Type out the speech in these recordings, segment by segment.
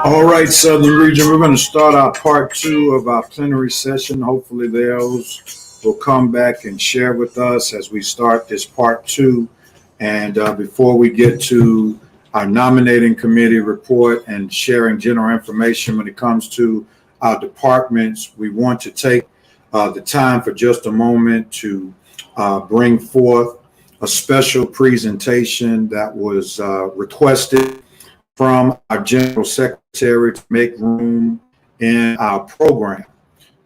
All right, Southern Region, we're going to start our part two of our plenary session. Hopefully those will come back and share with us as we start this part two. And before we get to our nominating committee report and sharing general information when it comes to our departments, we want to take the time for just a moment to bring forth a special presentation that was requested from our General Secretary to make room in our program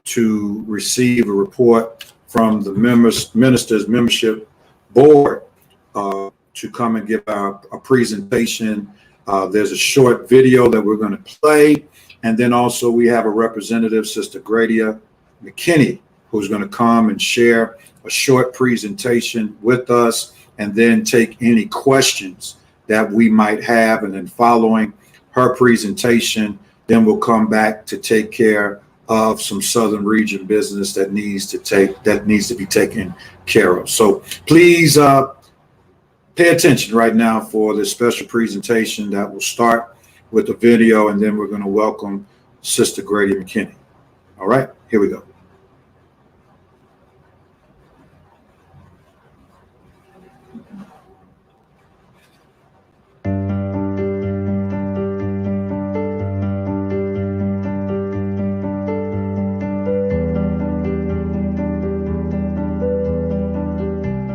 to receive a report from the Ministers Membership Board to come and give a presentation. There's a short video that we're going to play. And then also we have a representative, Sister Gradia McKinney, who's going to come and share a short presentation with us and then take any questions that we might have. And then following her presentation, then we'll come back to take care of some Southern Region business that needs to be taken care of. So please pay attention right now for this special presentation that will start with the video, and then we're going to welcome Sister Grady McKinney. All right, here we go.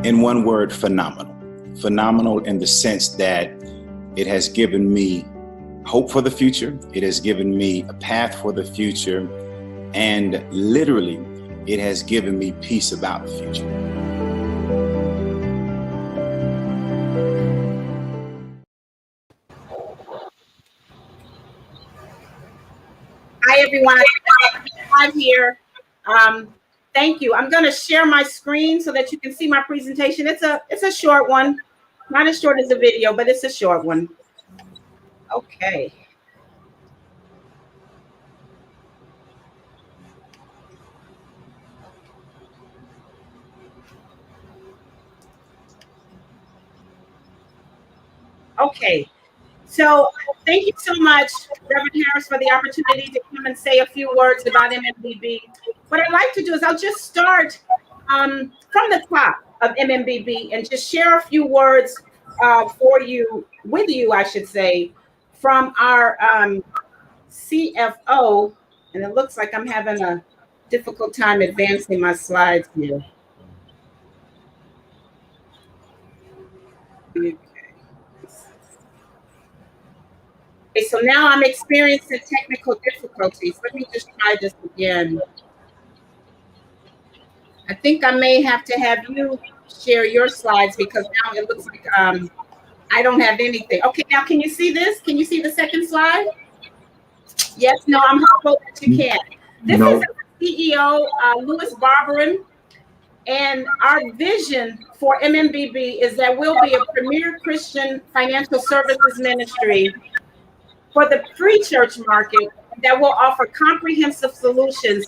In one word, phenomenal. Phenomenal in the sense that it has given me hope for the future. It has given me a path for the future. And literally, it has given me peace about the future. Hi, everyone. I'm here. Thank you. I'm going to share my screen so that you can see my presentation. It's a short one, not as short as the video, but it's a short one. Okay. Okay. So thank you so much, Reverend Harris, for the opportunity to come and say a few words about MMBB. What I'd like to do is I'll just start from the top of MMBB and just share a few words with you, I should say, from our CFO. And it looks like I'm having a difficult time advancing my slides here. Okay, so now I'm experiencing technical difficulties. Let me just try this again. I think I may have to have you share your slides because now it looks like I don't have anything. Okay, now can you see this? Can you see the second slide? Yes, no, I'm hopeful that you can. This is CEO Louis Barberin, and our vision for MMBB is that we'll be a premier Christian financial services ministry for the pre-church market that will offer comprehensive solutions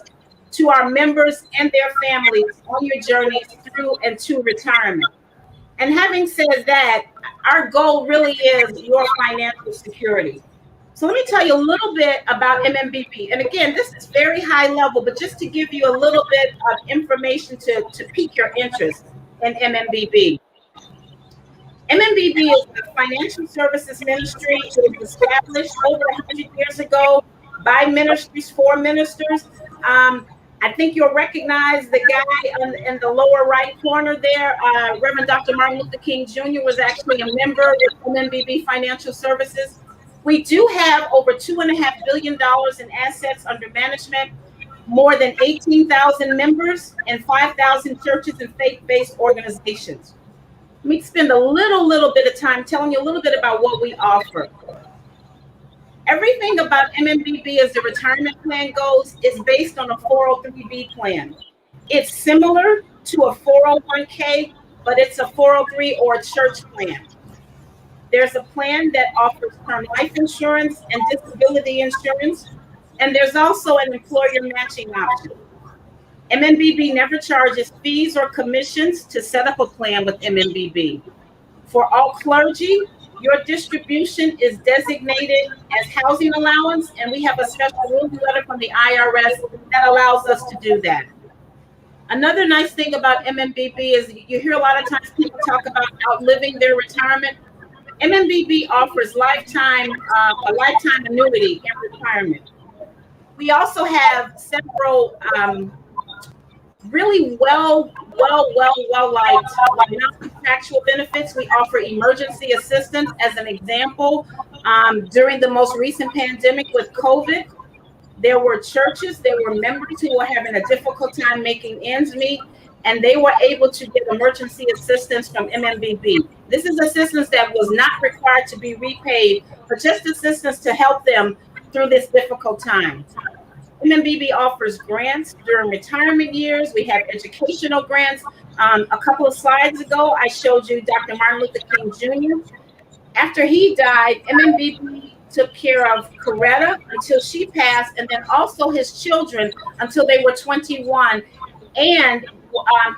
to our members and their families on your journeys through and to retirement. And having said that, our goal really is your financial security. So let me tell you a little bit about MMBB. And again, this is very high level, but just to give you a little bit of information to pique your interest in MMBB. MMBB is a financial services ministry. It was established over 100 years ago by ministries for ministers. I think you'll recognize the guy in the lower right corner there. Reverend Dr. Martin Luther King Jr. was actually a member of MMBB Financial Services. We do have over $2.5 billion in assets under management, more than 18,000 members, and 5,000 churches and faith-based organizations. Let me spend a little bit of time telling you a little bit about what we offer. Everything about MMBB as the retirement plan goes is based on a 403B plan. It's similar to a 401k, but it's a 403 or a church plan. There's a plan that offers term life insurance and disability insurance, and there's also an employer matching option. MMBB never charges fees or commissions to set up a plan with MMBB. For all clergy, your distribution is designated as housing allowance, and we have a special ruling letter from the IRS that allows us to do that. Another nice thing about MMBB is you hear a lot of times people talk about outliving their retirement. MMBB offers a lifetime annuity in retirement. We also have several really well-liked non-contractual benefits. We offer emergency assistance as an example. During the most recent pandemic with COVID, there were churches, there were members who were having a difficult time making ends meet, and they were able to get emergency assistance from MMBB. This is assistance that was not required to be repaid, but just assistance to help them through this difficult time. MMBB offers grants during retirement years. We have educational grants. A couple of slides ago, I showed you Dr. Martin Luther King Jr. After he died, MMBB took care of Coretta until she passed, and then also his children until they were 21. And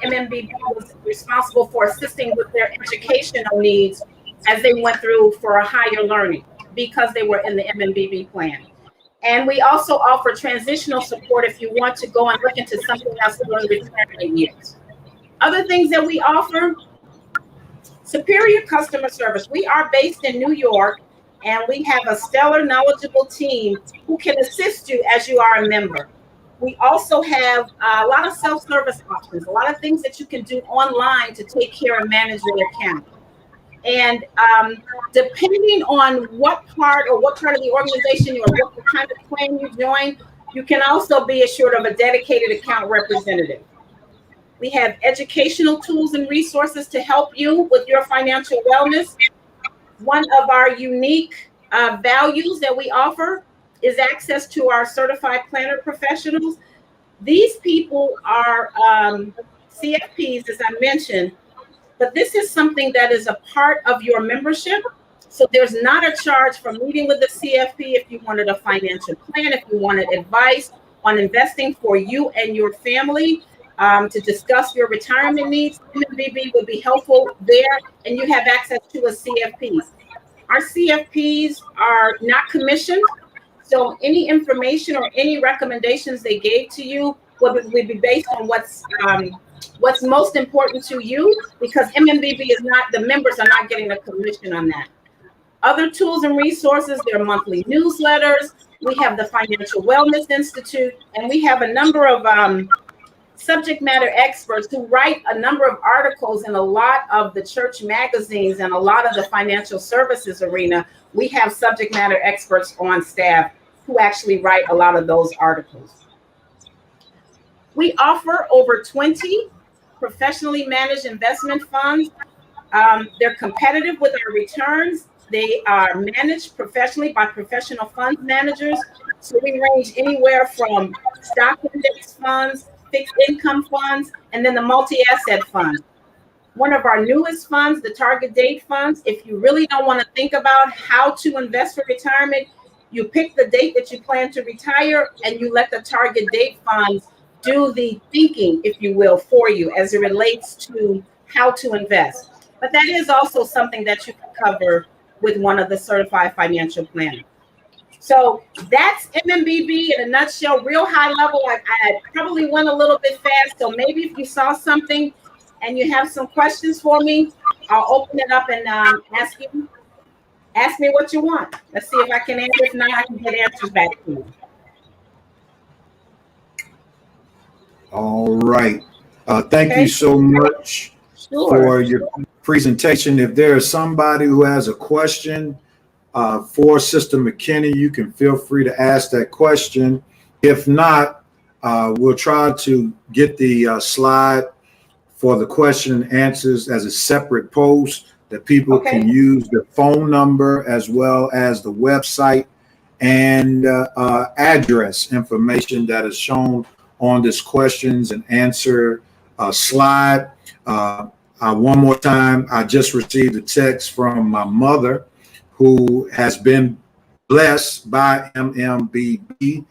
MMBB was responsible for assisting with their educational needs as they went through for a higher learning because they were in the MMBB plan. And we also offer transitional support if you want to go and look into something else during retirement years. Other things that we offer, superior customer service. We are based in New York, and we have a stellar, knowledgeable team who can assist you as you are a member. We also have a lot of self-service options, a lot of things that you can do online to take care and manage your account. And depending on what part of the organization or what kind of plan you join, you can also be assured of a dedicated account representative. We have educational tools and resources to help you with your financial wellness. One of our unique values that we offer is access to our certified planner professionals. These people are CFPs, as I mentioned, but this is something that is a part of your membership. So there's not a charge for meeting with the CFP if you wanted a financial plan, if you wanted advice on investing for you and your family, to discuss your retirement needs. MMBB would be helpful there, and you have access to a CFP. Our CFPs are not commissioned, so any information or any recommendations they gave to you would be based on what's most important to you, because MMBB is not, the members are not getting a commission on that. Other tools and resources, their monthly newsletters. We have the Financial Wellness Institute, and we have a number of subject matter experts who write a number of articles in a lot of the church magazines and a lot of the financial services arena. We have subject matter experts on staff who actually write a lot of those articles. We offer over 20 professionally managed investment funds. They're competitive with our returns. They are managed professionally by professional fund managers. So we range anywhere from stock index funds, fixed income funds, and then the multi-asset funds. One of our newest funds, the target date funds, if you really don't want to think about how to invest for retirement, you pick the date that you plan to retire and you let the target date funds do the thinking, if you will, for you as it relates to how to invest. But that is also something that you can cover with one of the certified financial planners. So that's MMBB in a nutshell, real high level. I probably went a little bit fast, so maybe if you saw something and you have some questions for me, I'll open it up and ask me what you want. Let's see if I can answer. If not, I can get answers back to you. All right. Thank you so much for your presentation. If there is somebody who has a question for Sister McKinney, you can feel free to ask that question. If not, we'll try to get the slide for the question and answers as a separate post that people can use the phone number as well as the website and address information that is shown on this questions and answer slide. One more time, I just received a text from my mother who has been blessed by MMBB.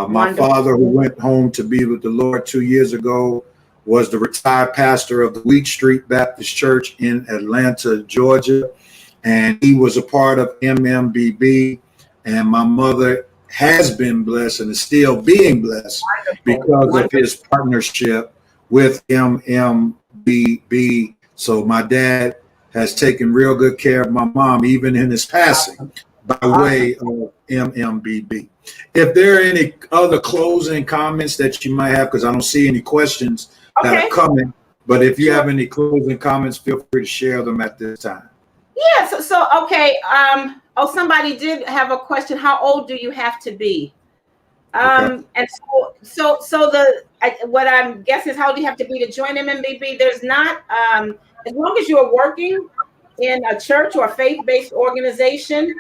My father, who went home to be with the Lord 2 years ago, was the retired pastor of the Wheat Street Baptist Church in Atlanta, Georgia. And he was a part of MMBB. And my mother has been blessed and is still being blessed because of his partnership with MMBB. So my dad has taken real good care of my mom, even in his passing, by way of MMBB. If there are any other closing comments that you might have, because I don't see any questions that are coming, but if you have any closing comments, feel free to share them at this time. Yeah, somebody did have a question. How old do you have to be? And so what I'm guessing is how old do you have to be to join MMBB? There's not, as long as you're working in a church or a faith-based organization,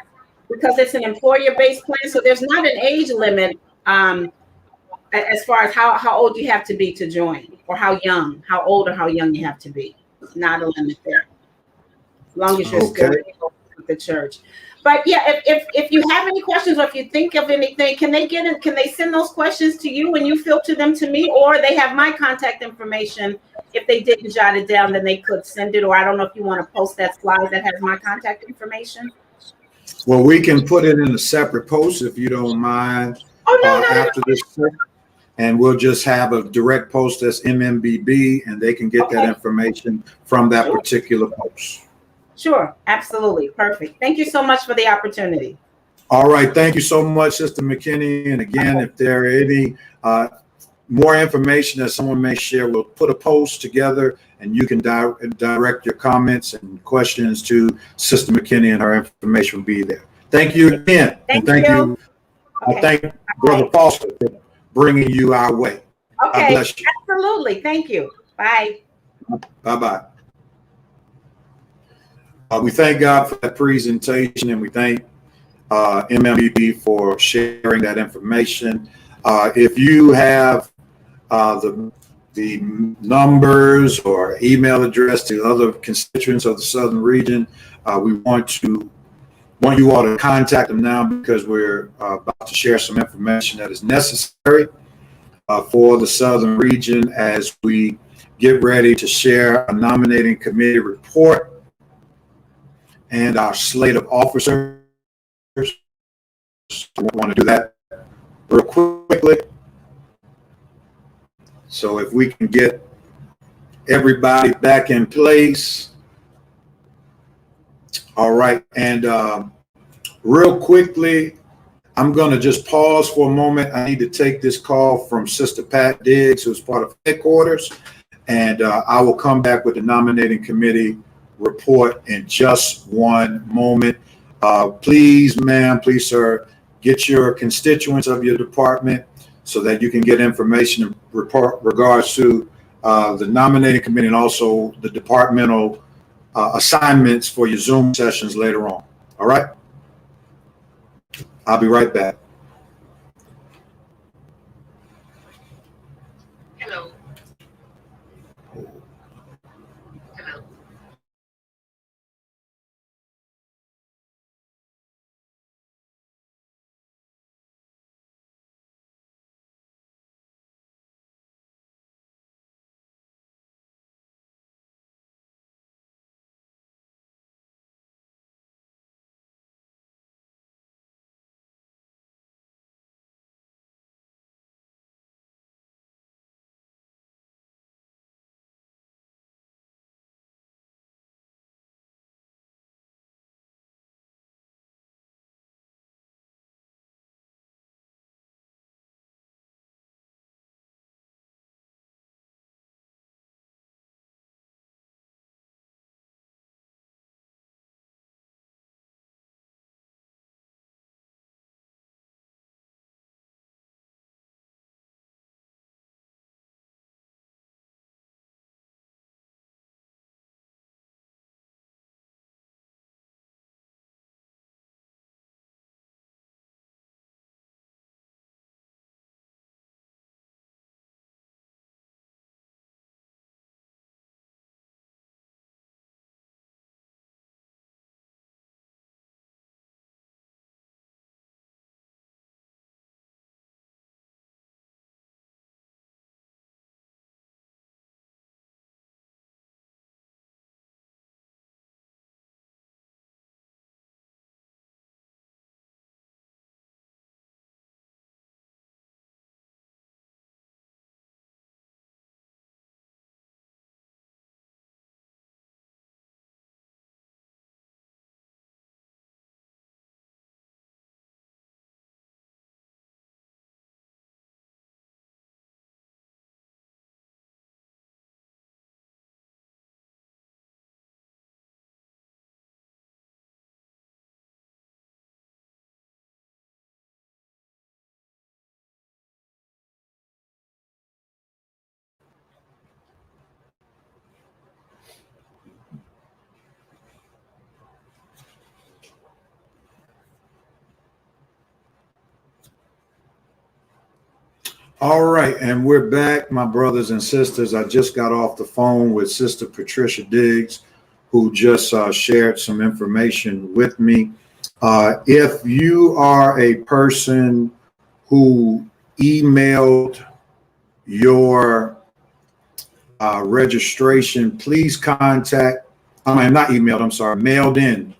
because it's an employer-based plan, so there's not an age limit as far as how old you have to be to join, or how old or how young you have to be. Not a limit there, as long as you're still with the church. But yeah, if you have any questions, or if you think of anything, can they send those questions to you and you filter them to me, or they have my contact information? If they didn't jot it down, then they could send it, or I don't know if you want to post that slide that has my contact information. Well, we can put it in a separate post if you don't mind. After this, and we'll just have a direct post that's MMBB, and they can get that information from that particular post. Sure, absolutely, perfect. Thank you so much for the opportunity. All right, thank you so much, Sister McKinney. And again, if there are any more information that someone may share, we'll put a post together, and you can direct your comments and questions to Sister McKinney, and her information will be there. Thank you again. Thank you. I thank Brother Foster for bringing you our way. Okay, bless you. Absolutely. Thank you. Bye. Bye-bye. We thank God for that presentation, and we thank MMBB for sharing that information. If you have the numbers or email address to other constituents of the Southern region, we want you all to contact them now, because we're about to share some information that is necessary for the Southern region as we get ready to share a nominating committee report. and our slate of officers. I want to do that real quickly. So if we can get everybody back in place. All right. And real quickly, I'm going to just pause for a moment. I need to take this call from Sister Pat Diggs, who's part of headquarters, and I will come back with the nominating committee report in just one moment. Please, ma'am, please, sir, get your constituents of your department so that you can get information in regards to the nominating committee and also the departmental assignments for your Zoom sessions later on. All right? I'll be right back. Hello. Hello. All right, and we're back, my brothers and sisters. I just got off the phone with Sister Patricia Diggs, who just shared some information with me. If you are a person who emailed your registration, please contact, not emailed, I'm sorry, mailed in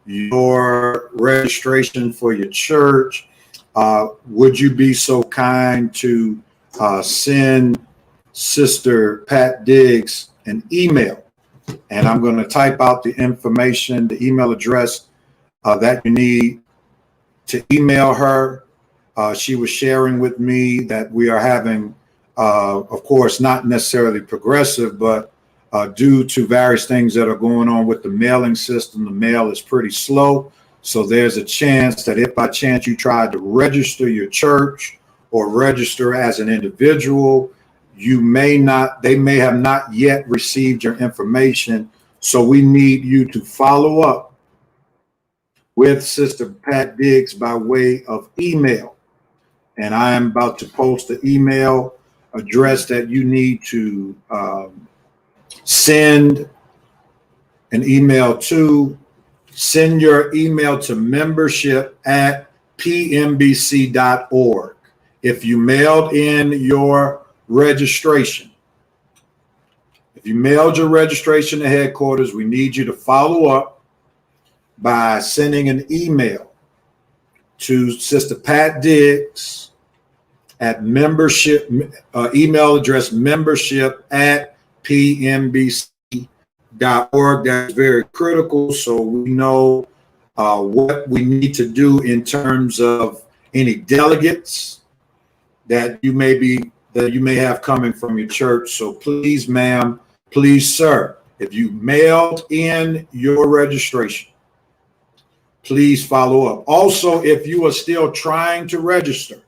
your registration for your church. Would you be so kind to send Sister Pat Diggs an email? And I'm going to type out the information, the email address that you need to email her. She was sharing with me that we are having, of course, not necessarily progressive, but due to various things that are going on with the mailing system, the mail is pretty slow. So there's a chance that if by chance you tried to register your church or register as an individual, they may have not yet received your information. So we need you to follow up with Sister Pat Diggs by way of email. And I am about to post the email address that you need to send an email to. Send your email to membership@pnbc.org. If you mailed in your registration, if you mailed your registration to headquarters, we need you to follow up by sending an email to Sister Pat Diggs at membership, email address membership@pnbc.org. That's very critical, so we know what we need to do in terms of any delegates that you may have coming from your church. So please, ma'am, please, sir, if you mailed in your registration, please follow up. Also, if you are still trying to register,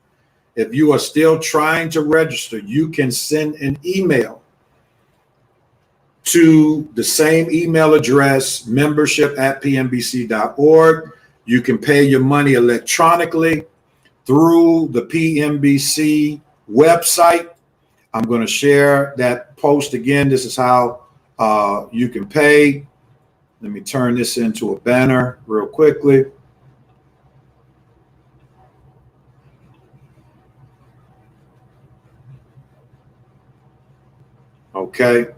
you can send an email to the same email address, membership@pnbc.org. You can pay your money electronically through the PNBC website. I'm going to share that post again. This is how you can pay. Let me turn this into a banner real quickly. Okay.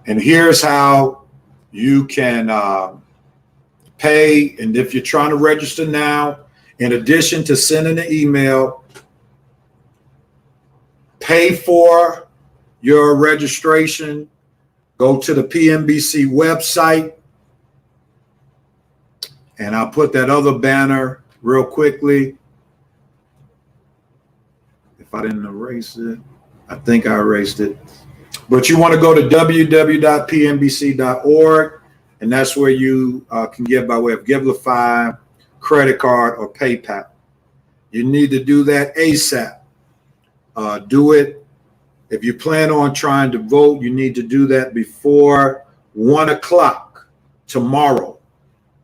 And here's how you can pay. And if you're trying to register now, in addition to sending an email, pay for your registration. Go to the PNBC website, and I'll put that other banner real quickly. If I didn't erase it, I think I erased it. But you want to go to www.pnbc.org, and that's where you can give by way of Givelify, credit card, or PayPal. You need to do that ASAP. Do it. If you plan on trying to vote, you need to do that before 1 o'clock tomorrow.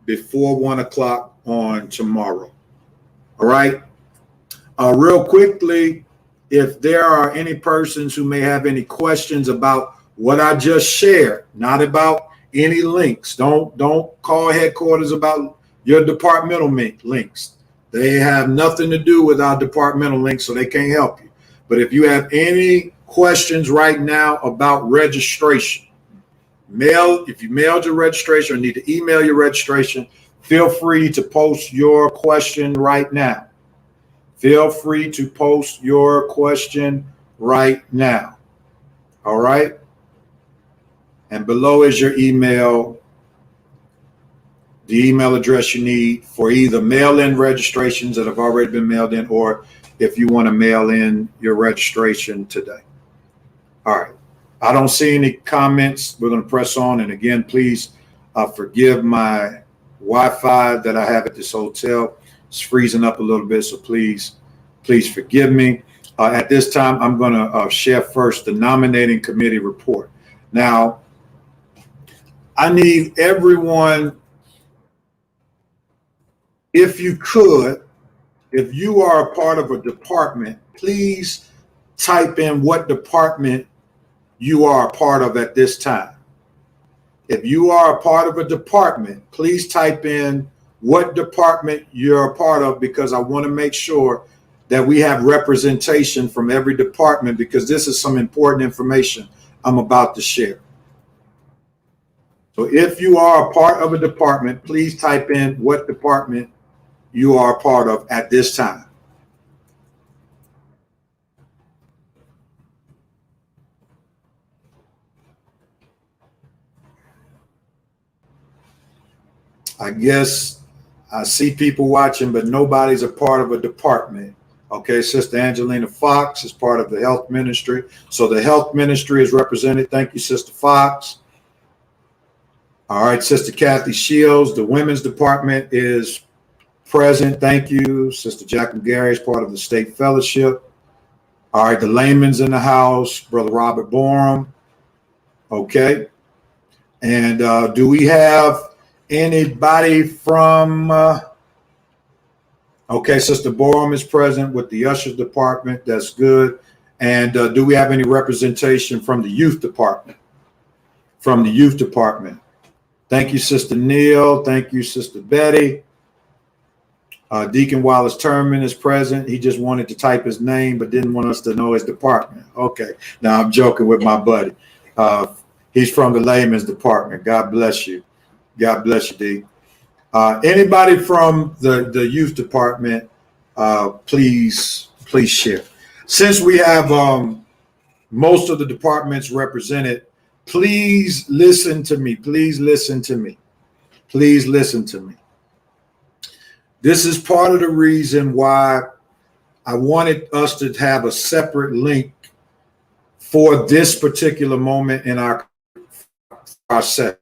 Before 1 o'clock on tomorrow. All right. Real quickly, if there are any persons who may have any questions about what I just shared, not about any links, don't call headquarters about your departmental links. They have nothing to do with our departmental links, so they can't help you. But if you have any questions right now about registration, if you mailed your registration or need to email your registration, feel free to post your question right now. Feel free to post your question right now. All right. And below is your email, the email address you need for either mail-in registrations that have already been mailed in, or if you want to mail in your registration today. All right. I don't see any comments. We're going to press on. And again, please forgive my Wi-Fi that I have at this hotel. It's freezing up a little bit, so please forgive me. At this time, I'm going to share first the nominating committee report. Now, I need everyone, if you could, if you are a part of a department, please type in what department you are a part of at this time. If you are a part of a department, please type in what department you're a part of, because I want to make sure that we have representation from every department, because this is some important information I'm about to share. So if you are a part of a department, please type in what department you are a part of at this time. I guess I see people watching, but nobody's a part of a department. Okay, Sister Angelina Fox is part of the health ministry. So the health ministry is represented. Thank you, Sister Fox. All right, Sister Kathy Shields, the women's department is present. Thank you. Sister Jacqueline Gary is part of the state fellowship. All right, the layman's in the house, Brother Robert Borum. Okay. And do we have anybody from, okay, Sister Borum is present with the ushers department. That's good. And do we have any representation from the youth department? From the youth department. Thank you, Sister Neal. Thank you, Sister Betty. Deacon Wallace Turman is present. He just wanted to type his name, but didn't want us to know his department. Okay. Now I'm joking with my buddy. He's from the layman's department. God bless you. God bless you, D. Anybody from the youth department, please share. Since we have most of the departments represented, please listen to me. Please listen to me. Please listen to me. This is part of the reason why I wanted us to have a separate link for this particular moment in our session.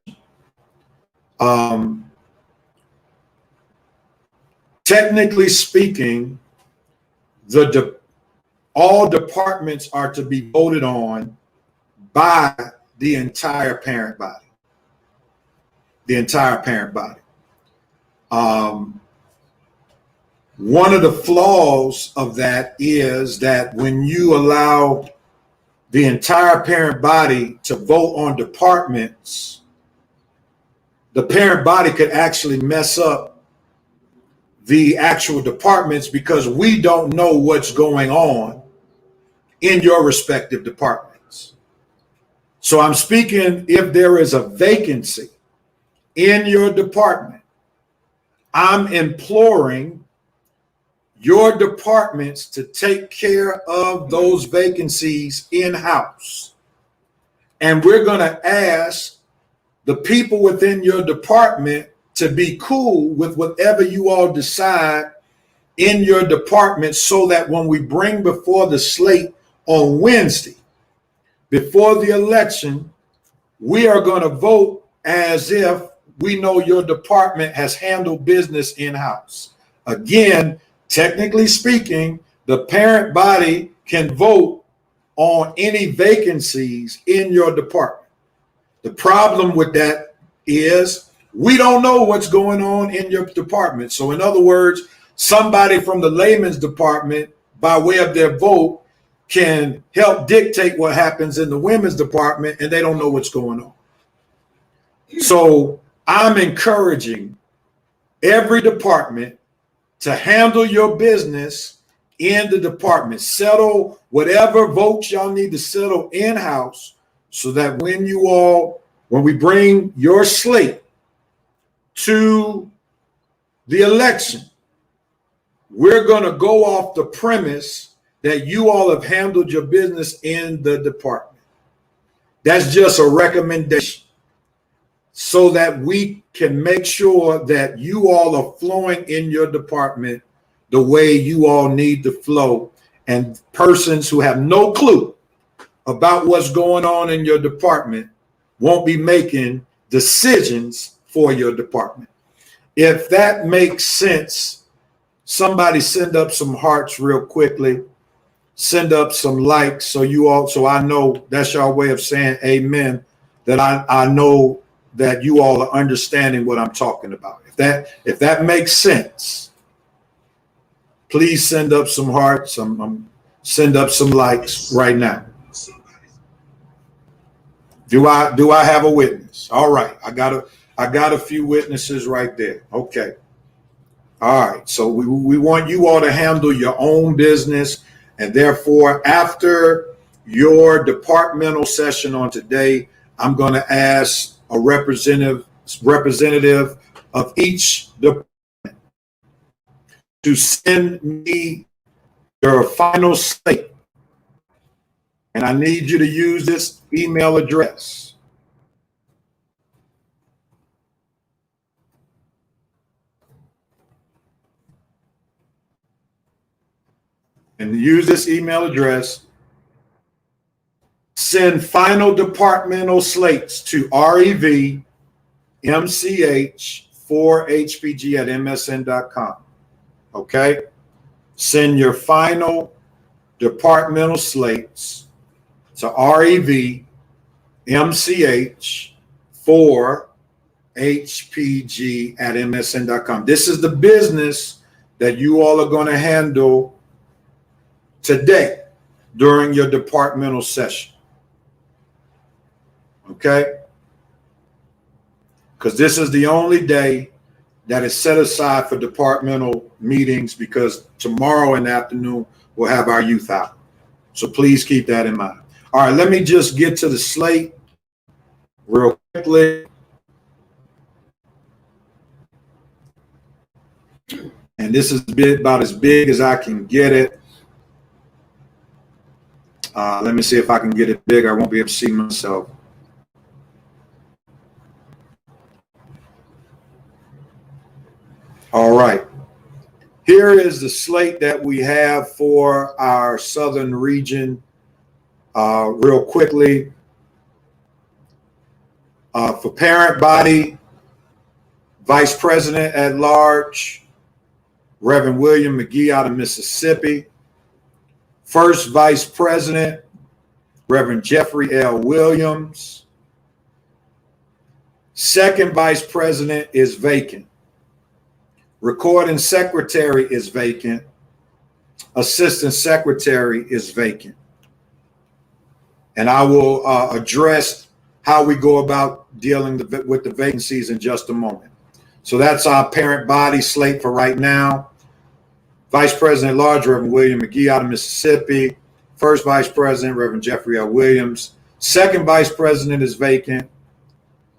Technically speaking, all departments are to be voted on by the entire parent body. The entire parent body. One of the flaws of that is that when you allow the entire parent body to vote on departments, the parent body could actually mess up the actual departments because we don't know what's going on in your respective departments. So I'm speaking, if there is a vacancy in your department, I'm imploring your departments to take care of those vacancies in-house. And we're going to ask the people within your department to be cool with whatever you all decide in your department, so that when we bring before the slate on Wednesday, before the election, we are going to vote as if we know your department has handled business in-house. Again, technically speaking, the parent body can vote on any vacancies in your department. The problem with that is we don't know what's going on in your department. So in other words, somebody from the layman's department, by way of their vote, can help dictate what happens in the women's department, and they don't know what's going on. So I'm encouraging every department to handle your business in the department. Settle whatever votes y'all need to settle in-house, so that when we bring your slate to the election, we're going to go off the premise that you all have handled your business in the department. That's just a recommendation, so that we can make sure that you all are flowing in your department the way you all need to flow, and persons who have no clue about what's going on in your department won't be making decisions for your department. If that makes sense, somebody send up some hearts real quickly. Send up some likes, so I know that's your way of saying amen, that I know that you all are understanding what I'm talking about. If that makes sense, please send up some hearts, send up some likes right now. Do I have a witness? All right, I got a few witnesses right there. Okay. All right, so we want you all to handle your own business, and therefore, after your departmental session on today, I'm going to ask a representative of each department to send me your final slate. And I need you to use this email address. And use this email address. Send final departmental slates to REV MCH 4HPG at MSN.com. Okay? Send your final departmental slates to REV MCH 4HPG at MSN.com. This is the business that you all are going to handle today during your departmental session. Okay? Because this is the only day that is set aside for departmental meetings, because tomorrow in the afternoon we'll have our youth out. So please keep that in mind. All right, let me just get to the slate real quickly. And this is about as big as I can get it. Let me see if I can get it big. I won't be able to see myself. All right. Here is the slate that we have for our Southern region. Real quickly. For parent body, Vice President at Large, Reverend William McGee out of Mississippi. First Vice President, Reverend Jeffrey L. Williams. Second Vice President is vacant. Recording Secretary is vacant. Assistant Secretary is vacant. And I will address how we go about dealing with the vacancies in just a moment. So that's our parent body slate for right now. Vice President at Large, Reverend William McGee out of Mississippi. First Vice President, Reverend Jeffrey L. Williams. Second Vice President is vacant.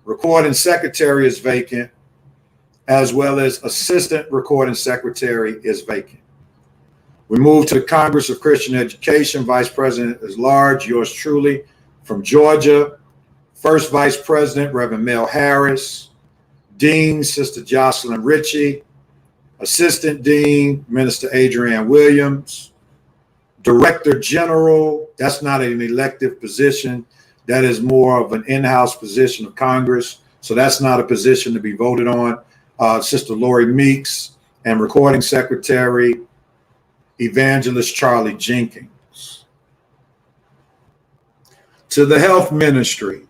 Recording Secretary is vacant, as well as Assistant Recording Secretary is vacant. We move to the Congress of Christian Education. Vice President at Large, yours truly, from Georgia. First Vice President, Reverend Mel Harris. Dean, Sister Jocelyn Ritchie. Assistant Dean, Minister Adrienne Williams. Director General, that's not an elective position. That is more of an in-house position of Congress. So that's not a position to be voted on. Sister Lori Meeks. And Recording Secretary, Evangelist Charlie Jenkins. To the Health Ministry,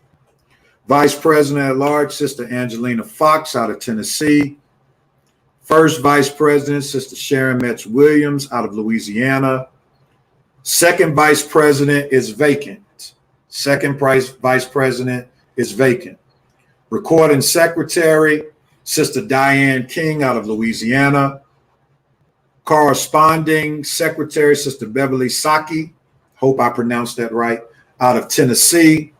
Vice President at Large, Sister Angelina Fox out of Tennessee. First Vice President, Sister Sharon Metz Williams out of Louisiana. Second Vice President is vacant. Second Vice President is vacant. Recording Secretary, Sister Diane King out of Louisiana. Corresponding Secretary, Sister Beverly Saki, hope I pronounced that right, out of Tennessee.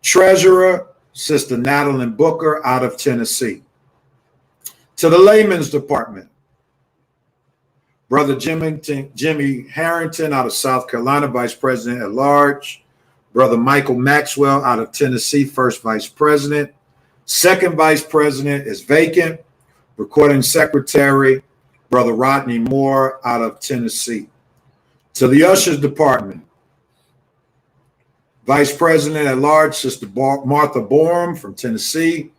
Treasurer, Sister Natalie Booker out of Tennessee. To the Layman's Department, Brother Jimmy Harrington out of South Carolina, Vice President at Large. Brother Michael Maxwell out of Tennessee, First Vice President. Second Vice President is vacant. Recording Secretary, Brother Rodney Moore out of Tennessee. To the Ushers Department, Vice President at Large, Sister Martha Borum from Tennessee.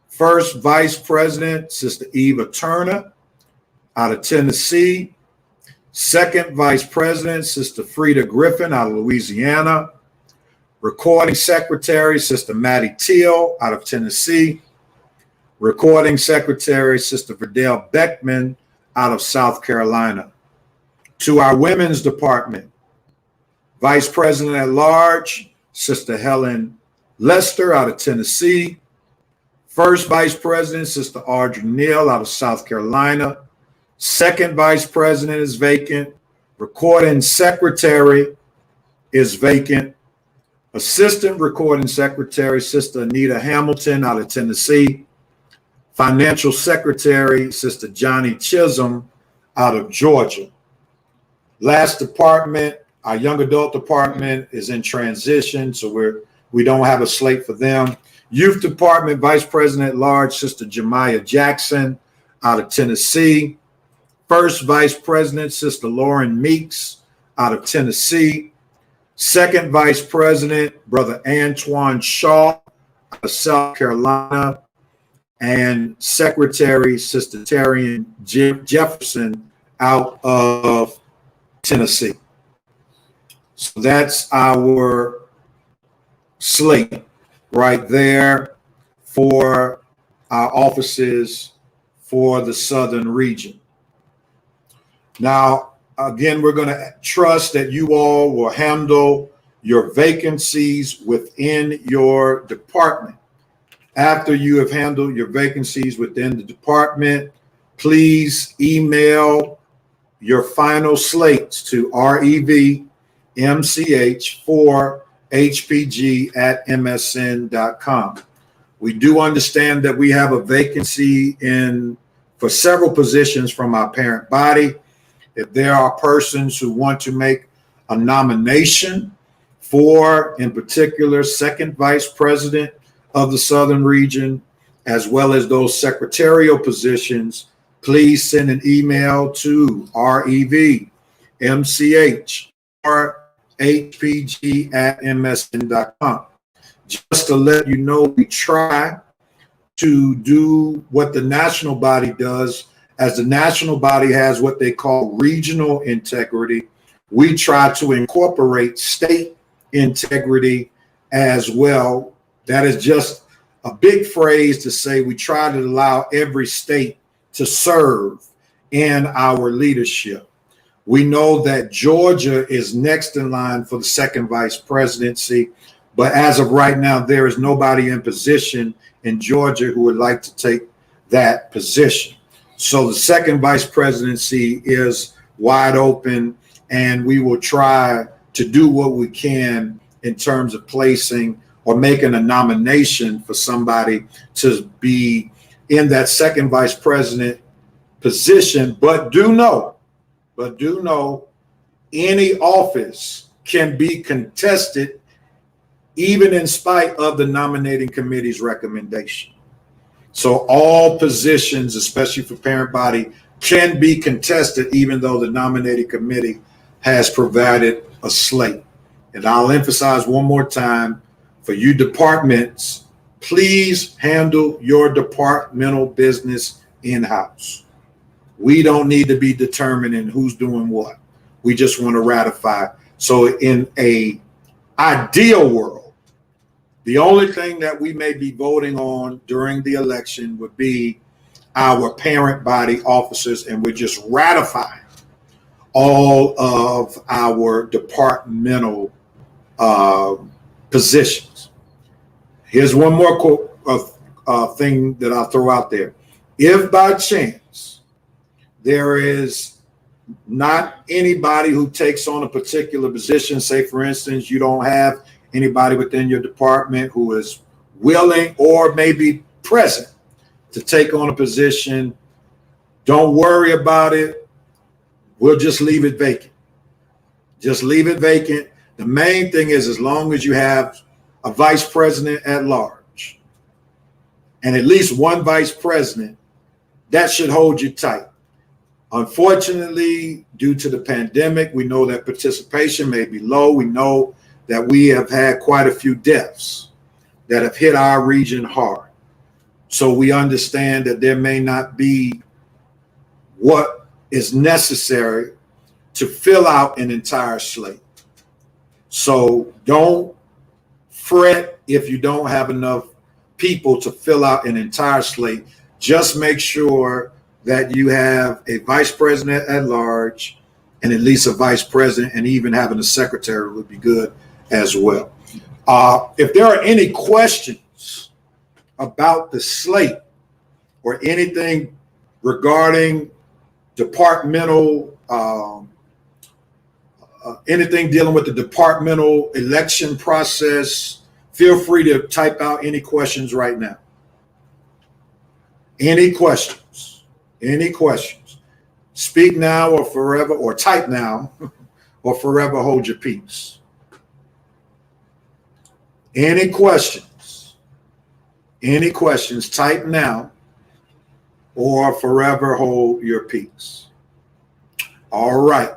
First Vice President, Sister Eva Turner out of Tennessee. Second Vice President, Sister Frida Griffin out of Louisiana. Recording Secretary, Sister Maddie Teal out of Tennessee. Recording Secretary, Sister Verdell Beckman out of South Carolina. To our Women's Department, Vice President at Large, Sister Helen Lester out of Tennessee. First Vice President, Sister Audrey Neal out of South Carolina. Second Vice President is vacant. Recording Secretary is vacant. Assistant Recording Secretary, Sister Anita Hamilton out of Tennessee. Financial Secretary, Sister Johnny Chisholm out of Georgia. Last department, our Young Adult Department is in transition, so we don't have a slate for them. Youth Department, Vice President at Large, Sister Jemiah Jackson out of Tennessee. First Vice President, Sister Lauren Meeks out of Tennessee. Second Vice President, Brother Antoine Shaw out of South Carolina. And Secretary, Sister Terrian Jefferson out of Tennessee. So that's our slate right there for our offices for the Southern region. Now, again, we're going to trust that you all will handle your vacancies within your department. After you have handled your vacancies within the department, please email your final slates to revmch4hpg@msn.com. We do understand that we have a vacancy in for several positions from our parent body. If there are persons who want to make a nomination for, in particular, second vice president of the Southern region, as well as those secretarial positions, please send an email to revmchpg@msn.com. Just to let you know, we try to do what the national body does. As the national body has what they call regional integrity, we try to incorporate state integrity as well. That is just a big phrase to say we try to allow every state to serve in our leadership. We know that Georgia is next in line for the second vice presidency, but as of right now, there is nobody in position in Georgia who would like to take that position. So the second vice presidency is wide open, and we will try to do what we can in terms of placing or making a nomination for somebody to be in that second vice president position. But do know, any office can be contested even in spite of the nominating committee's recommendation. So all positions, especially for parent body, can be contested even though the nominating committee has provided a slate. And I'll emphasize one more time, for you departments, please handle your departmental business in-house. We don't need to be determining who's doing what. We just want to ratify. So in a ideal world, the only thing that we may be voting on during the election would be our parent body officers, and we're just ratifying all of our departmental positions. Here's one more thing that I'll throw out there. If by chance there is not anybody who takes on a particular position, say for instance, you don't have anybody within your department who is willing or maybe present to take on a position, don't worry about it. We'll just leave it vacant. Just leave it vacant. The main thing is, as long as you have a vice president at large and at least one vice president, that should hold you tight. Unfortunately, due to the pandemic, we know that participation may be low. We know that we have had quite a few deaths that have hit our region hard. So we understand that there may not be what is necessary to fill out an entire slate. So don't fret if you don't have enough people to fill out an entire slate. Just make sure that you have a vice president at large and at least a vice president, and even having a secretary would be good as well. If there are any questions about the slate or anything regarding departmental, anything dealing with the departmental election process, feel free to type out any questions right now. Any questions? Any questions? Speak now or forever, or type now or forever hold your peace. Any questions? Any questions? Type now or forever hold your peace. All right.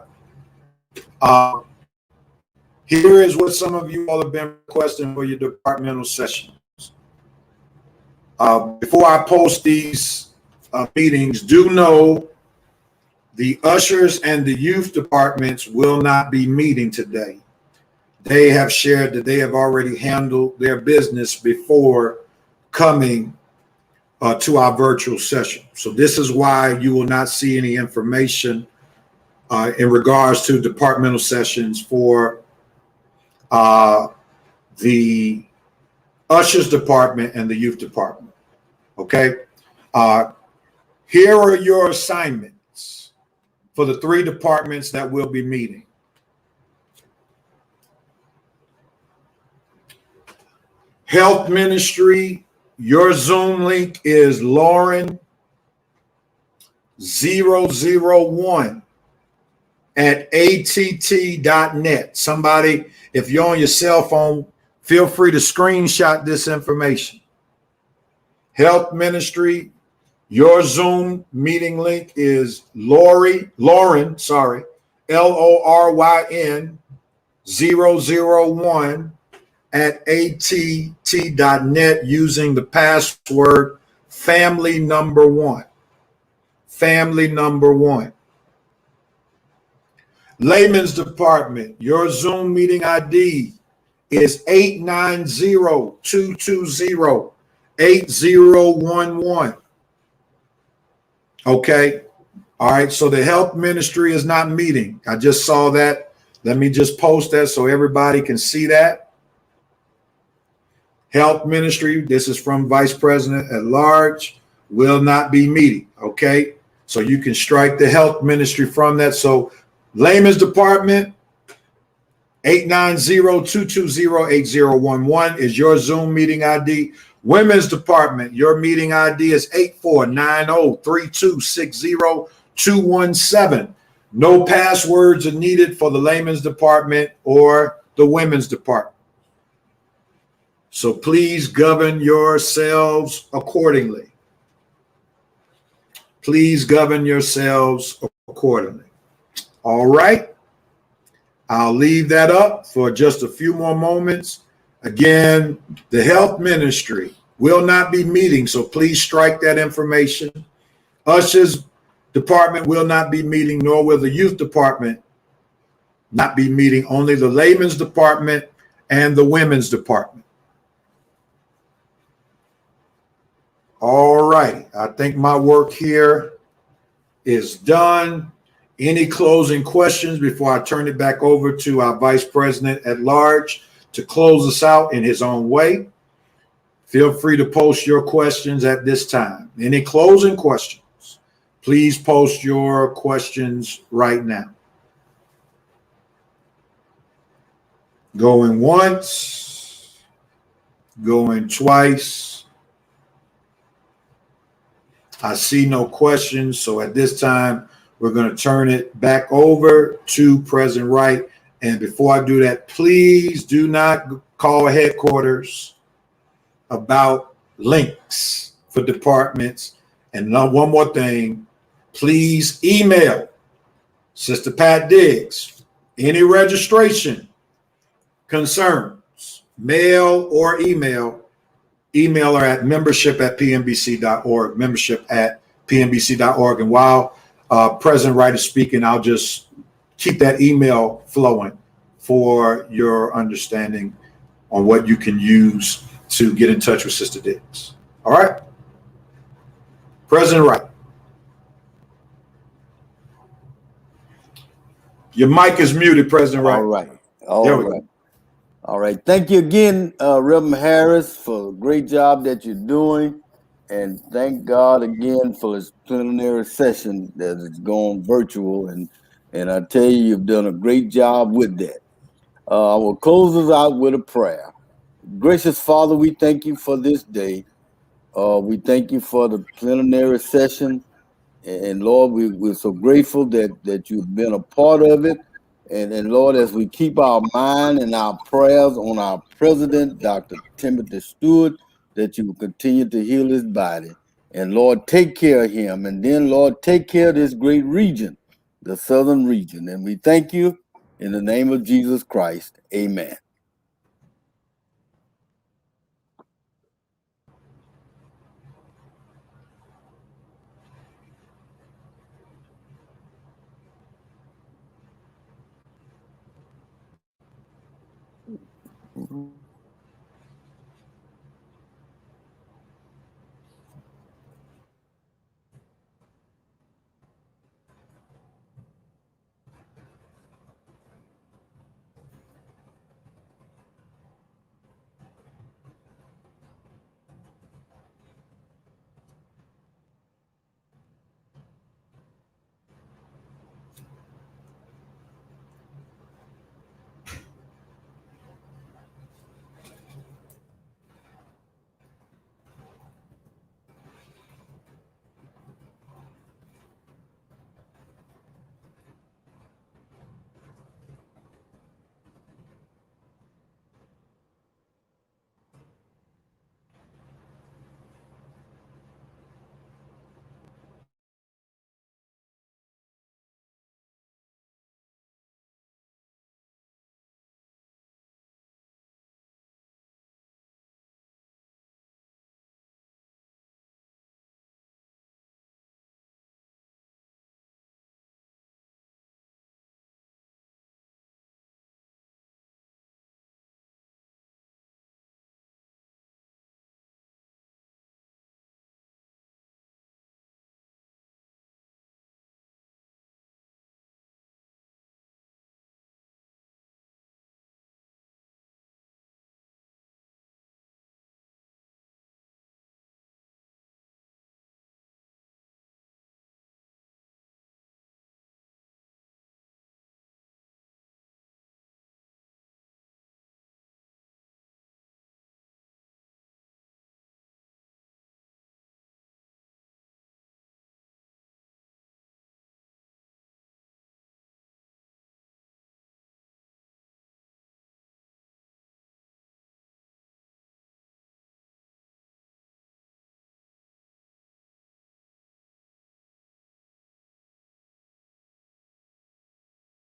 Here is what some of you all have been requesting for your departmental sessions. Before I post these meetings, do know the ushers and the youth departments will not be meeting today. They have shared that they have already handled their business before coming to our virtual session. So this is why you will not see any information in regards to departmental sessions for the ushers department and the youth department. Okay. Here are your assignments for the 3 departments that will be meeting. Health Ministry, your Zoom link is Lauren 001 at att.net. Somebody, if you're on your cell phone, feel free to screenshot this information. Health Ministry, your Zoom meeting link is Loryn, LORYN 001 at att.net using the password family number one. Family number one. Layman's Department, your Zoom meeting ID is 890-220-8011. Okay. All right. So the health ministry is not meeting. I just saw that. Let me just post that so everybody can see that. Health ministry, this is from Vice President at Large, will not be meeting. Okay. So you can strike the health ministry from that. So Layman's Department, 890-220-8011 is your Zoom meeting ID. Women's Department, your meeting ID is 8490-3260-217. No passwords are needed for the Layman's Department or the Women's Department. So please govern yourselves accordingly. Please govern yourselves accordingly. All right. I'll leave that up for just a few more moments. Again, the health ministry will not be meeting, so please strike that information. Usher's department will not be meeting, nor will the youth department not be meeting. Only the layman's department and the women's department. All right. I think my work here is done. Any closing questions before I turn it back over to our Vice President at Large to close us out in his own way? Feel free to post your questions at this time. Any closing questions? Please post your questions right now. Going once, going twice. I see no questions, so at this time, we're going to turn it back over to President Wright. And before I do that, please do not call headquarters about links for departments. And one more thing, please email Sister Pat Diggs any registration concerns, mail or email her at membership@pnbc.org, membership@pnbc.org. And while President Wright is speaking, I'll just keep that email flowing for your understanding on what you can use to get in touch with Sister Diggs. All right. President Wright. Your mic is muted, President Wright. All right. All right. Thank you again, Reverend Harris, for the great job that you're doing. And thank God again for this plenary session that is going virtual. And I tell you, you've done a great job with that. I will close us out with a prayer. Gracious Father, we thank you for this day. We thank you for the plenary session. And Lord, we're so grateful that you've been a part of it. And Lord, as we keep our mind and our prayers on our president, Dr. Timothy Stewart, that you will continue to heal his body. And Lord, take care of him. And then, Lord, take care of this great region, the southern region. And we thank you in the name of Jesus Christ. Amen.